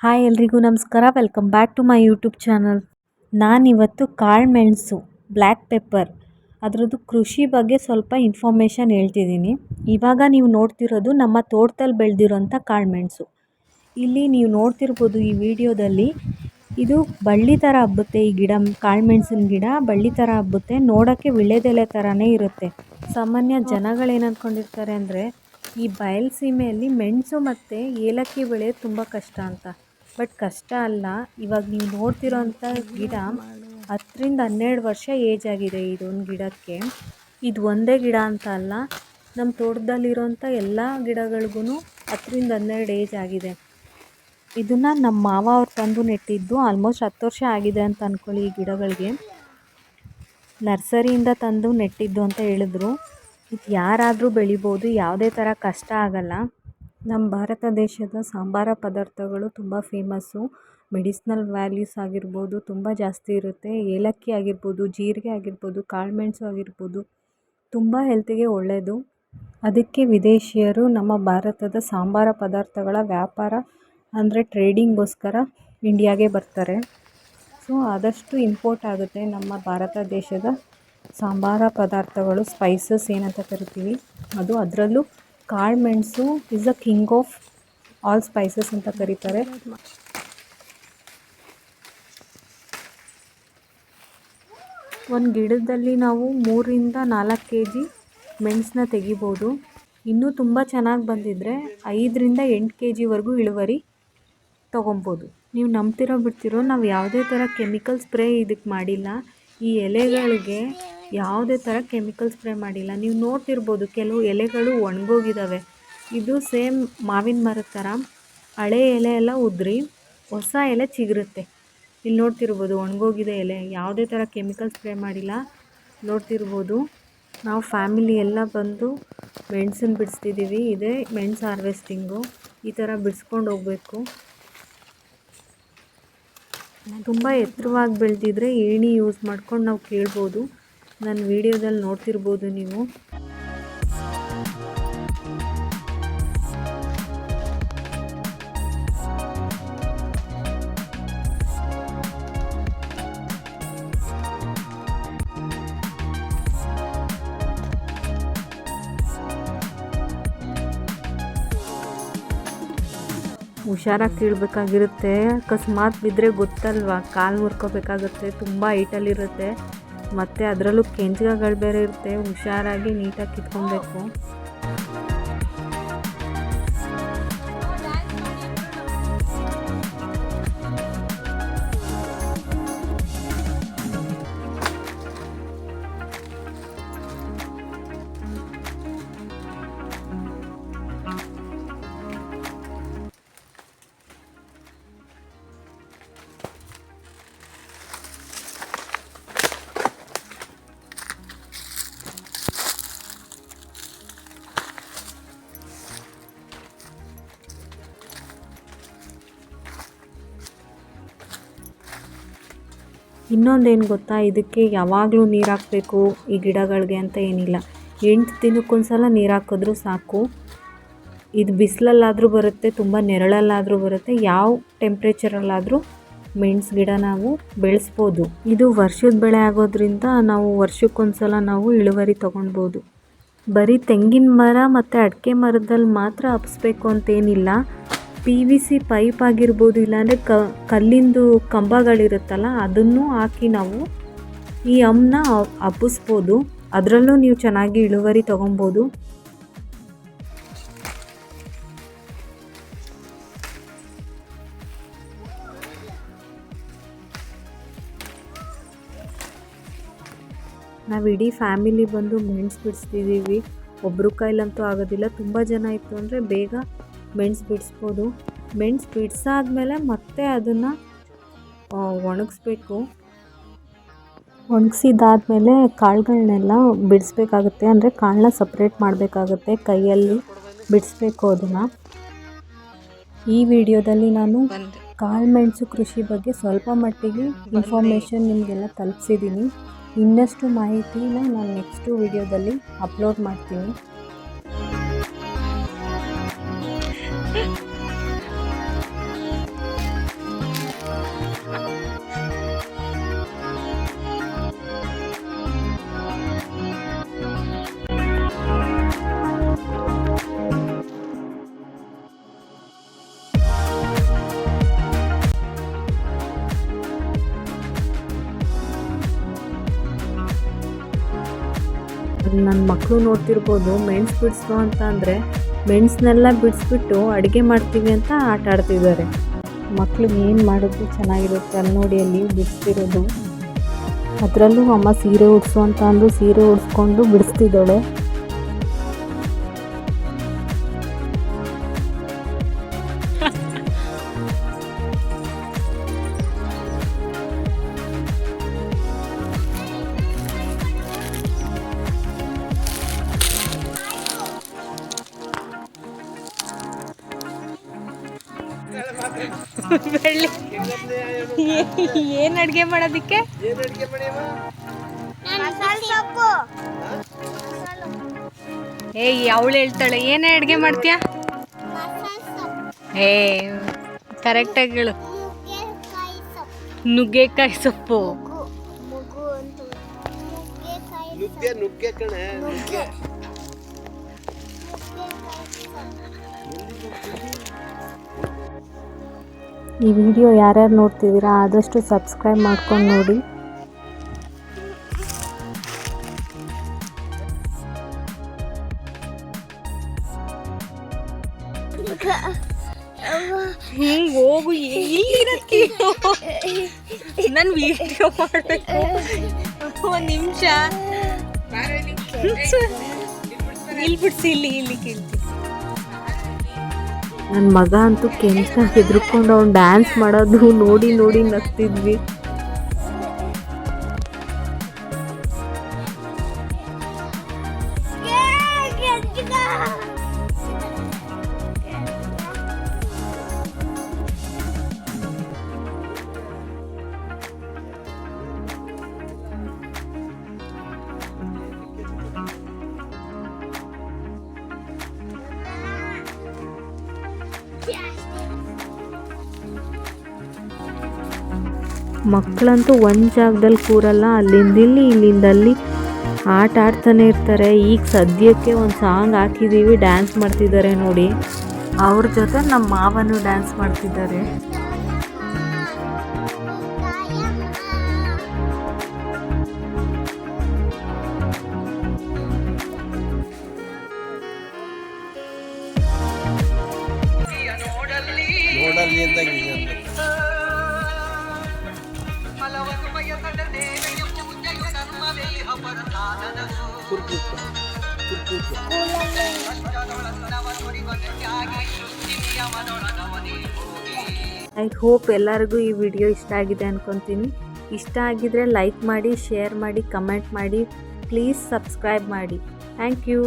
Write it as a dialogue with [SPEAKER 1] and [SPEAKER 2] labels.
[SPEAKER 1] Hi ಎಲ್ರಿಗೂ ನಮಸ್ಕಾರ. Welcome back to my YouTube channel. ನಾನಿವತ್ತು ಕಾಳುಮೆಣಸು ಬ್ಲ್ಯಾಕ್ ಪೆಪ್ಪರ್ ಅದರದ್ದು ಕೃಷಿ ಬಗ್ಗೆ ಸ್ವಲ್ಪ ಇನ್ಫಾರ್ಮೇಷನ್ ಹೇಳ್ತಿದ್ದೀನಿ. ಇವಾಗ ನೀವು ನೋಡ್ತಿರೋದು ನಮ್ಮ ತೋಟದಲ್ಲಿ ಬೆಳೆದಿರೋಂಥ ಕಾಳುಮೆಣಸು. ಇಲ್ಲಿ ನೀವು ನೋಡ್ತಿರ್ಬೋದು ಈ ವಿಡಿಯೋದಲ್ಲಿ ಇದು ಬಳ್ಳಿ ಥರ ಹಬ್ಬುತ್ತೆ. ಈ ಗಿಡ ಕಾಳುಮೆಣಸಿನ ಗಿಡ ಬಳ್ಳಿ ಥರ ಹಬ್ಬುತ್ತೆ. ನೋಡೋಕ್ಕೆ ವಿಳ್ಯದೆಲೆ ಥರನೇ ಇರುತ್ತೆ. ಸಾಮಾನ್ಯ ಜನಗಳೇನು ಅಂದ್ಕೊಂಡಿರ್ತಾರೆ ಅಂದರೆ ಈ ಬಯಲುಸೀಮೆಯಲ್ಲಿ ಮೆಣಸು ಮತ್ತು ಏಲಕ್ಕಿ ಬೆಳೆಯೋದು ತುಂಬ ಕಷ್ಟ ಅಂತ. ಬಟ್ ಕಷ್ಟ ಅಲ್ಲ. ಇವಾಗ ನೀವು ನೋಡ್ತಿರೋಂಥ ಗಿಡ 10-12 ವರ್ಷ ಏಜ್ ಆಗಿದೆ ಇದೊಂದು ಗಿಡಕ್ಕೆ. ಇದು ಒಂದೇ ಗಿಡ ಅಂತ ಅಲ್ಲ, ನಮ್ಮ ತೋಟದಲ್ಲಿರೋಂಥ ಎಲ್ಲ ಗಿಡಗಳಿಗೂ 10-12 ಏಜ್ ಆಗಿದೆ. ಇದನ್ನು ನಮ್ಮ ಮಾವ ಅವ್ರು ತಂದು ನೆಟ್ಟಿದ್ದು. ಆಲ್ಮೋಸ್ಟ್ 10 ವರ್ಷ ಆಗಿದೆ ಅಂತ ಅಂದ್ಕೊಳ್ಳಿ. ಈ ಗಿಡಗಳಿಗೆ ನರ್ಸರಿಯಿಂದ ತಂದು ನೆಟ್ಟಿದ್ದು ಅಂತ ಹೇಳಿದ್ರು. ಇದು ಯಾರಾದರೂ ಬೆಳಿಬೋದು, ಯಾವುದೇ ಥರ ಕಷ್ಟ ಆಗಲ್ಲ. ನಮ್ಮ ಭಾರತ ದೇಶದ ಸಾಂಬಾರ ಪದಾರ್ಥಗಳು ತುಂಬ ಫೇಮಸ್ಸು. ಮೆಡಿಸಿನಲ್ ವ್ಯಾಲ್ಯೂಸ್ ಆಗಿರ್ಬೋದು ತುಂಬ ಜಾಸ್ತಿ ಇರುತ್ತೆ. ಏಲಕ್ಕಿ ಆಗಿರ್ಬೋದು, ಜೀರಿಗೆ ಆಗಿರ್ಬೋದು, ಕಾಳುಮೆಣಸು ಆಗಿರ್ಬೋದು ತುಂಬ ಹೆಲ್ತಿಗೆ ಒಳ್ಳೆಯದು. ಅದಕ್ಕೆ ವಿದೇಶಿಯರು ನಮ್ಮ ಭಾರತದ ಸಾಂಬಾರ ಪದಾರ್ಥಗಳ ವ್ಯಾಪಾರ ಅಂದರೆ ಟ್ರೇಡಿಂಗ್ಗೋಸ್ಕರ ಇಂಡಿಯಾಗೆ ಬರ್ತಾರೆ. ಸೊ ಆದಷ್ಟು ಇಂಪೋರ್ಟ್ ಆಗುತ್ತೆ ನಮ್ಮ ಭಾರತ ದೇಶದ ಸಾಂಬಾರ ಪದಾರ್ಥಗಳು, ಸ್ಪೈಸಸ್ ಏನಂತ ಕರಿತೀವಿ ಅದು. ಅದರಲ್ಲೂ ಕಾಳುಮೆಣಸು is the king of all spices ಅಂತ ಕರೀತಾರೆ. ಒಂದು ಗಿಡದಲ್ಲಿ ನಾವು 3-4 kg ಮೆಣಸನ್ನ ತೆಗಿಬೋದು. ಇನ್ನೂ ತುಂಬ ಚೆನ್ನಾಗಿ ಬಂದಿದ್ದರೆ 5-8 kgವರೆಗೂ ಇಳುವರಿ ತೊಗೊಬೋದು. ನೀವು ನಂಬ್ತಿರೋ ಬಿಡ್ತಿರೋ, ನಾವು ಯಾವುದೇ ಥರ ಕೆಮಿಕಲ್ ಸ್ಪ್ರೇ ಇದಕ್ಕೆ ಮಾಡಿಲ್ಲ. ಈ ಎಲೆಗಳಿಗೆ ಯಾವುದೇ ಥರ ಕೆಮಿಕಲ್ ಸ್ಪ್ರೇ ಮಾಡಿಲ್ಲ. ನೀವು ನೋಡ್ತಿರ್ಬೋದು ಕೆಲವು ಎಲೆಗಳು ಒಣಗೋಗಿದ್ದಾವೆ. ಇದು ಸೇಮ್ ಮಾವಿನ ಮರದ ಥರ ಹಳೆ ಎಲೆ ಎಲ್ಲ ಉದುರಿ ಹೊಸ ಎಲೆ ಚಿಗುರುತ್ತೆ. ಇಲ್ಲಿ ನೋಡ್ತಿರ್ಬೋದು ಒಣಗೋಗಿದೆ ಎಲೆ, ಯಾವುದೇ ಥರ ಕೆಮಿಕಲ್ ಸ್ಪ್ರೇ ಮಾಡಿಲ್ಲ. ನೋಡ್ತಿರ್ಬೋದು ನಾವು ಫ್ಯಾಮಿಲಿ ಎಲ್ಲ ಬಂದು ಮೆಣಸನ್ನು ಬಿಡಿಸ್ತಿದ್ದೀವಿ. ಇದೇ ಮೆಣಸು ಹಾರ್ವೆಸ್ಟಿಂಗು. ಈ ಥರ ಬಿಡಿಸ್ಕೊಂಡು ಹೋಗಬೇಕು. ತುಂಬ ಎತ್ತರವಾಗಿ ಬೆಳೆದಿದ್ರೆ ಏಣಿ ಯೂಸ್ ಮಾಡ್ಕೊಂಡು ನಾವು ಕೀಳ್ಬೋದು. ನನ್ನ ವಿಡಿಯೋದಲ್ಲಿ ನೋಡ್ತಿರ್ಬೋದು ನೀವು. ಹುಷಾರಾಗಿ ಕೀಳಬೇಕಾಗಿರುತ್ತೆ. ಅಕಸ್ಮಾತ್ ಬಿದ್ದರೆ ಗೊತ್ತಲ್ವ, ಕಾಲು ಮುರ್ಕೋಬೇಕಾಗುತ್ತೆ. ತುಂಬ ಹೈಟಲ್ಲಿರುತ್ತೆ ಮತ್ತು ಅದರಲ್ಲೂ ಕೆಂಚುಗಳು ಬೇರೆ ಇರುತ್ತೆ. ಹುಷಾರಾಗಿ ನೀಟಾಗಿ ಕಿತ್ಕೊಬೇಕು. ಇನ್ನೊಂದೇನು ಗೊತ್ತಾ, ಇದಕ್ಕೆ ಯಾವಾಗಲೂ ನೀರು ಹಾಕಬೇಕು ಈ ಗಿಡಗಳಿಗೆ ಅಂತ ಏನಿಲ್ಲ. 8 ದಿನಕ್ಕೊಂದ್ಸಲ ನೀರು ಹಾಕಿದ್ರೂ ಸಾಕು. ಇದು ಬಿಸಿಲಲ್ಲಾದರೂ ಬರುತ್ತೆ, ತುಂಬ ನೆರಳಲ್ಲಾದರೂ ಬರುತ್ತೆ. ಯಾವ ಟೆಂಪ್ರೇಚರಲ್ಲಾದರೂ ಮೆಣಸು ಗಿಡ ನಾವು ಬೆಳೆಸ್ಬೋದು. ಇದು ವರ್ಷದ ಬೆಳೆ ಆಗೋದ್ರಿಂದ ನಾವು ವರ್ಷಕ್ಕೊಂದ್ಸಲ ನಾವು ಇಳುವರಿ ತೊಗೊಳ್ಬೋದು. ಬರೀ ತೆಂಗಿನ ಮರ ಮತ್ತು ಅಡಿಕೆ ಮರದಲ್ಲಿ ಮಾತ್ರ ಹಬ್ಬಿಸ್ಬೇಕು ಅಂತೇನಿಲ್ಲ. PVC ಪೈಪ್ ಆಗಿರ್ಬೋದು, ಇಲ್ಲಾಂದರೆ ಕಲ್ಲಿಂದು ಕಂಬಗಳಿರುತ್ತಲ್ಲ ಅದನ್ನು ಹಾಕಿ ನಾವು ಈ ಹಮ್ಮನ್ನ ಹಬ್ಬಿಸ್ಬೋದು. ಅದರಲ್ಲೂ ನೀವು ಚೆನ್ನಾಗಿ ಇಳುವರಿ ತೊಗೊಬೋದು. ನಾವು ಇಡೀ ಫ್ಯಾಮಿಲಿ ಬಂದು ಮೆಣಸು ಬಿಡಿಸ್ತಿದ್ದೀವಿ. ಒಬ್ಬರು ಕೈಲಂತೂ ಆಗೋದಿಲ್ಲ. ತುಂಬ ಜನ ಇತ್ತು ಅಂದರೆ ಬೇಗ ಮೆಣಸು ಬಿಡಿಸ್ಬೋದು. ಮೆಣಸು ಬಿಡಿಸಾದ್ಮೇಲೆ ಮತ್ತೆ ಅದನ್ನು ಒಣಗಿಸ್ಬೇಕು. ಒಣಗಿಸಿದಾದ್ಮೇಲೆ ಕಾಳುಗಳನ್ನೆಲ್ಲ ಬಿಡಿಸ್ಬೇಕಾಗುತ್ತೆ. ಅಂದರೆ ಕಾಳನ್ನ ಸಪ್ರೇಟ್ ಮಾಡಬೇಕಾಗುತ್ತೆ, ಕೈಯಲ್ಲಿ ಬಿಡಿಸ್ಬೇಕು ಅದನ್ನು. ಈ ವಿಡಿಯೋದಲ್ಲಿ ನಾನು ಕಾಳುಮೆಣಸು ಕೃಷಿ ಬಗ್ಗೆ ಸ್ವಲ್ಪ ಮಟ್ಟಿಗೆ ಇನ್ಫಾರ್ಮೇಷನ್ ನಿಮಗೆಲ್ಲ ತಲುಪಿಸಿದ್ದೀನಿ. ಇನ್ನಷ್ಟು ಮಾಹಿತಿನ ನಾನು ನೆಕ್ಸ್ಟು ವಿಡಿಯೋದಲ್ಲಿ ಅಪ್ಲೋಡ್ ಮಾಡ್ತೀನಿ. ನನ್ನ ಮಕ್ಕಳು ನೋಡ್ತಿರ್ಬೋದು, ಮೆಣಸು ಬಿಡಿಸು ಅಂತ ಅಂದರೆ ಮೆಣಸನ್ನೆಲ್ಲ ಬಿಡಿಸ್ಬಿಟ್ಟು ಅಡುಗೆ ಮಾಡ್ತೀವಿ ಅಂತ ಆಟ ಆಡ್ತಿದ್ದಾರೆ. ಮಕ್ಳಿಗೆ ಏನು ಮಾಡಿದ್ರು ಚೆನ್ನಾಗಿರುತ್ತೆ. ಅಲ್ಲಿ ನೋಡಿ ಅಲ್ಲಿ ಬಿಡಿಸ್ತಿರೋದು. ಅದರಲ್ಲೂ ಅಮ್ಮ ಸೀರೆ ಉಡಿಸು ಅಂತ ಅಂದು ಸೀರೆ ಉಡಿಸ್ಕೊಂಡು ಬಿಡಿಸ್ತಿದ್ದಾಳೆ.
[SPEAKER 2] ಏನ್ ಅಡ್ಗೆ ಮಾಡೋದಿಕ್ಕೆ? ಅವಳು ಹೇಳ್ತಾಳೆ ಏನೇ ಅಡ್ಗೆ ಮಾಡ್ತೀಯ? ಕರೆಕ್ಟಾಗಿ ಹೇಳು. ನುಗ್ಗೆಕಾಯಿ ಸೊಪ್ಪು.
[SPEAKER 1] ಈ ವಿಡಿಯೋ ಯಾರ್ಯಾರು ನೋಡ್ತಿದ್ದೀರಾ ಆದಷ್ಟು ಸಬ್ಸ್ಕ್ರೈಬ್ ಮಾಡ್ಕೊಂಡು ನೋಡಿ.
[SPEAKER 2] ಹೋಗು, ನಾನು ವಿಡಿಯೋ ಮಾಡಬೇಕು. ಒಂದು ನಿಮಿಷ ಇಲ್ಲಿ ಬಿಡಿಸಿ, ಇಲ್ಲಿ ಕೇಳ್ತೀನಿ.
[SPEAKER 1] ನನ್ನ ಮಗ ಅಂತೂ ಕೆಂಚ ಹೆದರ್ಕೊಂಡು ಅವ್ನು ಡ್ಯಾನ್ಸ್ ಮಾಡೋದು ನೋಡಿ ನೋಡಿ ನಗ್ತಿದ್ವಿ. ಮಕ್ಕಳಂತೂ ಒಂದು ಜಾಗದಲ್ಲಿ ಕೂರಲ್ಲ, ಅಲ್ಲಿಂದಿಲ್ಲಿ ಇಲ್ಲಿಂದಲ್ಲಿ ಆಟ ಆಡ್ತಾನೆ ಇರ್ತಾರೆ. ಈಗ ಸದ್ಯಕ್ಕೆ ಒಂದು ಸಾಂಗ್ ಹಾಕಿದ್ದೀವಿ, ಡ್ಯಾನ್ಸ್ ಮಾಡ್ತಿದ್ದಾರೆ ನೋಡಿ. ಅವ್ರ ಜೊತೆ ನಮ್ಮ ಮಾವನು ಡ್ಯಾನ್ಸ್ ಮಾಡ್ತಿದ್ದಾರೆ. ಐ ಹೋಪ್ ಎಲ್ಲರಿಗೂ ಈ ವಿಡಿಯೋ ಇಷ್ಟ ಆಗಿದೆ ಅನ್ಕೊತೀನಿ. ಇಷ್ಟ ಆಗಿದ್ರೆ ಲೈಕ್ ಮಾಡಿ, ಶೇರ್ ಮಾಡಿ, ಕಮೆಂಟ್ ಮಾಡಿ, ಪ್ಲೀಸ್ ಸಬ್ಸ್ಕ್ರೈಬ್ ಮಾಡಿ. Thank you.